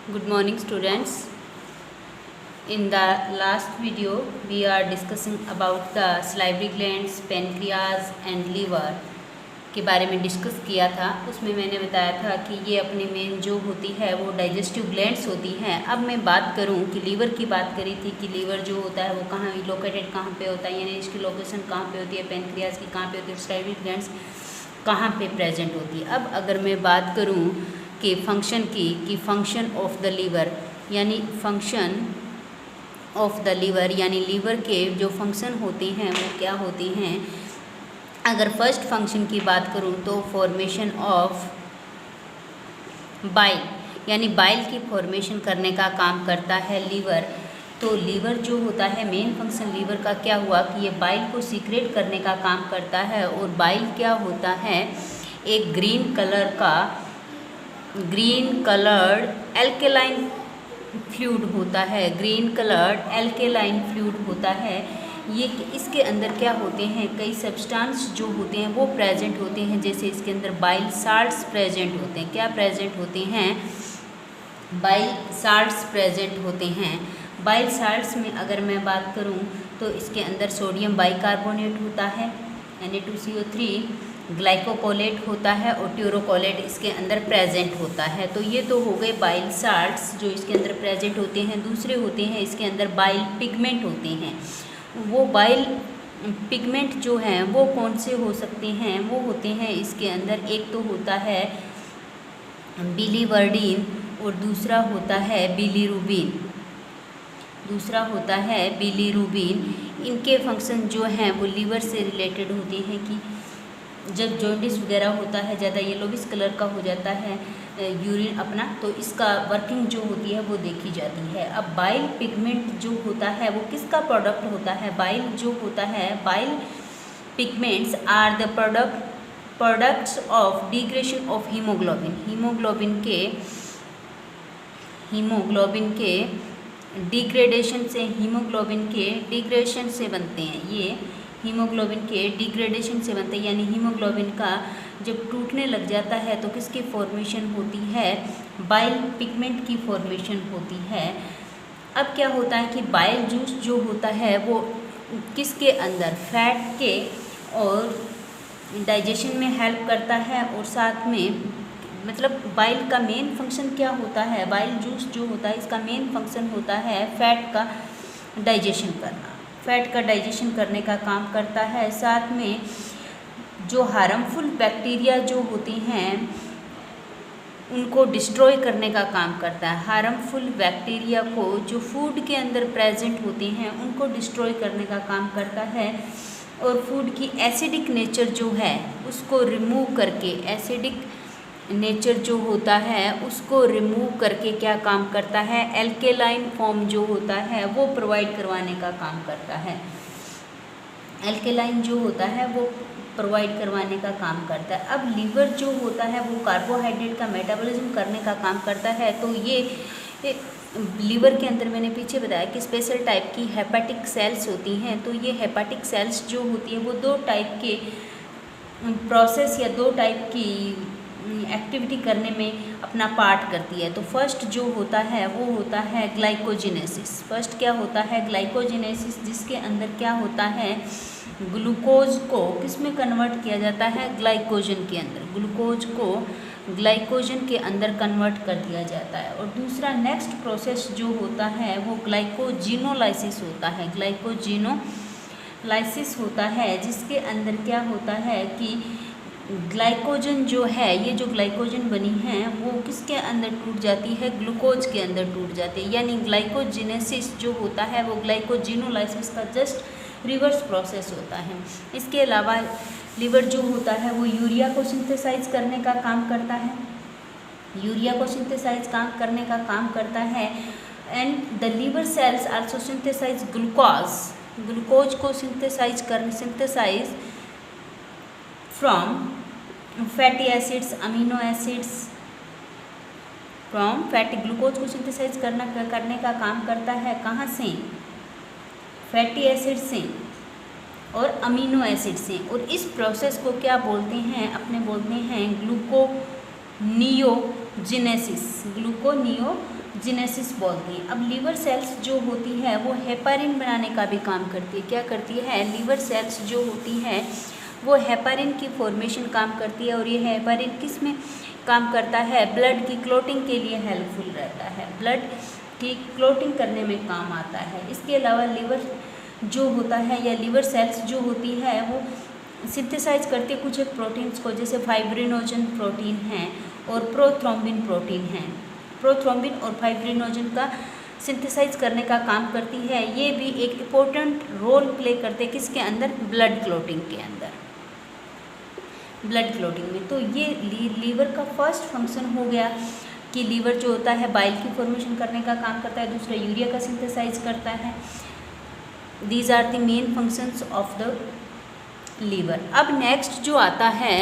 Good morning, students. In the last video, we are discussing about the salivary glands, pancreas and liver के बारे में discuss किया था। उसमें मैंने बताया था कि ये अपने मेन जो होती है वो डाइजेस्टिव ग्लैंड्स होती हैं। अब मैं बात करूं कि लीवर की बात करी थी कि लीवर जो होता है वो कहाँ लोकेटेड कहाँ पे होता है, यानी इसकी लोकेशन कहाँ पे होती है, पेनक्रियाज की कहाँ पे होती है, salivary ग्लैंड्स कहाँ पे प्रेजेंट होती है। अब अगर मैं बात करूं कि फंक्शन की फंक्शन ऑफ द लीवर यानी फंक्शन ऑफ द लीवर यानी लीवर के जो फंक्शन होते हैं वो क्या होते हैं। अगर फर्स्ट फंक्शन की बात करूं तो फॉर्मेशन ऑफ बाइल यानी बाइल की फॉर्मेशन करने का काम करता है लीवर। तो लीवर जो होता है मेन फंक्शन लीवर का क्या हुआ कि ये बाइल को सीक्रेट करने का काम करता है। और बाइल क्या होता है, एक ग्रीन कलर्ड एल्केलाइन फ्लूइड होता है, ग्रीन कलर्ड एल्केलाइन फ्लूइड होता है। ये इसके अंदर क्या होते हैं, कई सब्सटेंस जो होते हैं वो प्रेजेंट होते हैं, जैसे इसके अंदर बाइल साल्ट्स प्रेजेंट होते हैं। क्या प्रेजेंट होते हैं, बाइल साल्ट्स प्रेजेंट होते हैं। बाइल साल्ट्स में अगर मैं बात करूं तो इसके अंदर सोडियम बाइकार्बोनेट होता है Na2CO3, ग्लाइकोकोलेट होता है और ट्यूरोकोलेट इसके अंदर प्रेजेंट होता है। तो ये तो हो गए बाइल साल्ट्स जो इसके अंदर प्रेजेंट होते हैं। दूसरे होते हैं इसके अंदर बाइल पिगमेंट होते हैं। वो बाइल पिगमेंट जो हैं वो कौन से हो सकते हैं, वो होते हैं इसके अंदर एक तो होता है बिलीवर्डिन और दूसरा होता है बिलीरुबिन। इनके फंक्शन जो हैं वो लीवर से रिलेटेड होते हैं कि जब जॉन्डिस वगैरह होता है, ज़्यादा येलोविश कलर का हो जाता है यूरिन अपना, तो इसका वर्किंग जो होती है वो देखी जाती है। अब बाइल पिगमेंट जो होता है वो किसका प्रोडक्ट होता है, बाइल जो होता है, bile pigments are the products of degradation of haemoglobin. Haemoglobin के डिग्रेडेशन से बनते हैं। ये हीमोग्लोबिन के डिग्रेडेशन से बनते हैं, यानी हीमोग्लोबिन का जब टूटने लग जाता है तो किसकी फॉर्मेशन होती है, बाइल पिगमेंट की फॉर्मेशन होती है। अब क्या होता है कि बाइल जूस जो होता है वो किसके अंदर, फैट के, और डाइजेशन में हेल्प करता है। और साथ में मतलब बाइल का मेन फंक्शन क्या होता है, बाइल जूस जो होता है इसका मेन फंक्शन होता है फैट का डाइजेशन करना, फैट का डाइजेशन करने का काम करता है। साथ में जो हार्मफुल बैक्टीरिया जो होती हैं उनको डिस्ट्रॉय करने का काम करता है। हार्मफुल बैक्टीरिया को जो फूड के अंदर प्रेजेंट होते हैं उनको डिस्ट्रॉय करने का काम करता है। और फूड की एसिडिक नेचर जो है उसको रिमूव करके, एसिडिक नेचर जो होता है उसको रिमूव करके क्या काम करता है, एल्केलाइन फॉर्म जो होता है वो प्रोवाइड करवाने का काम करता है। एल्केलाइन जो होता है वो प्रोवाइड करवाने का काम करता है। अब लीवर जो होता है वो कार्बोहाइड्रेट का मेटाबॉलिज्म करने का काम करता है। तो ये लीवर के अंदर मैंने पीछे बताया कि स्पेशल टाइप की हेपेटिक सेल्स होती हैं। तो ये हेपेटिक सेल्स जो होती हैं वो दो टाइप के प्रोसेस या दो टाइप की एक्टिविटी करने में अपना पार्ट करती है। तो फर्स्ट जो होता है वो होता है ग्लाइकोजेनेसिस। फर्स्ट क्या होता है, ग्लाइकोजेनेसिस, जिसके अंदर क्या होता है, ग्लूकोज को किस में कन्वर्ट किया जाता है, ग्लाइकोजन के अंदर, ग्लूकोज को ग्लाइकोजन के अंदर कन्वर्ट कर दिया जाता है। और दूसरा नेक्स्ट प्रोसेस जो होता है वो ग्लाइकोजिनोलाइसिस होता है। ग्लाइकोजिनोलाइसिस होता है जिसके अंदर क्या होता है कि ग्लाइकोजन जो है, ये जो ग्लाइकोजन बनी है वो किसके अंदर टूट जाती है, ग्लूकोज के अंदर टूट जाती है। यानी ग्लाइकोजेनेसिस जो होता है वो ग्लाइकोजिनोलाइसिस का जस्ट रिवर्स प्रोसेस होता है। इसके अलावा लीवर जो होता है वो यूरिया को सिंथेसाइज करने का काम करता है, करने का काम करता है। And the liver cells also synthesize glucose को synthesize from fatty acids, amino acids, from fatty, glucose को सिंथेसाइज करने का काम करता है, कहाँ से, फैटी एसिड से और अमीनो एसिड से। और इस प्रोसेस को क्या बोलते हैं, बोलते हैं ग्लूकोनियोजेनेसिस। जेनेसिस बोलते हैं। अब लीवर सेल्स जो होती है वो हेपारिन बनाने का भी काम करती है। क्या करती है? लीवर सेल्स जो होती है वो हेपारिन की फॉर्मेशन काम करती है, और ये हेपारिन किस में काम करता है? ब्लड की क्लोटिंग के लिए हेल्पफुल रहता है, ब्लड की क्लोटिंग करने में काम आता है। इसके अलावा लीवर जो होता है या लीवर सेल्स जो होती है वो सिंथेसाइज करती है कुछ एक प्रोटीन्स को, जैसे फाइब्रिनोजन प्रोटीन है और प्रोथ्रोम्बिन प्रोटीन है। प्रोथ्रोम्बिन और फाइब्रिनोजन का सिंथेसाइज करने का काम करती है। ये भी एक इम्पोर्टेंट रोल प्ले करते हैं किसके अंदर? ब्लड क्लोटिंग के अंदर, ब्लड क्लोटिंग में। तो ये लीवर का फर्स्ट फंक्शन हो गया कि लीवर जो होता है बाइल की फॉर्मेशन करने का काम करता है, दूसरा यूरिया का सिंथेसाइज करता है। These are the main functions of the liver. अब नेक्स्ट जो आता है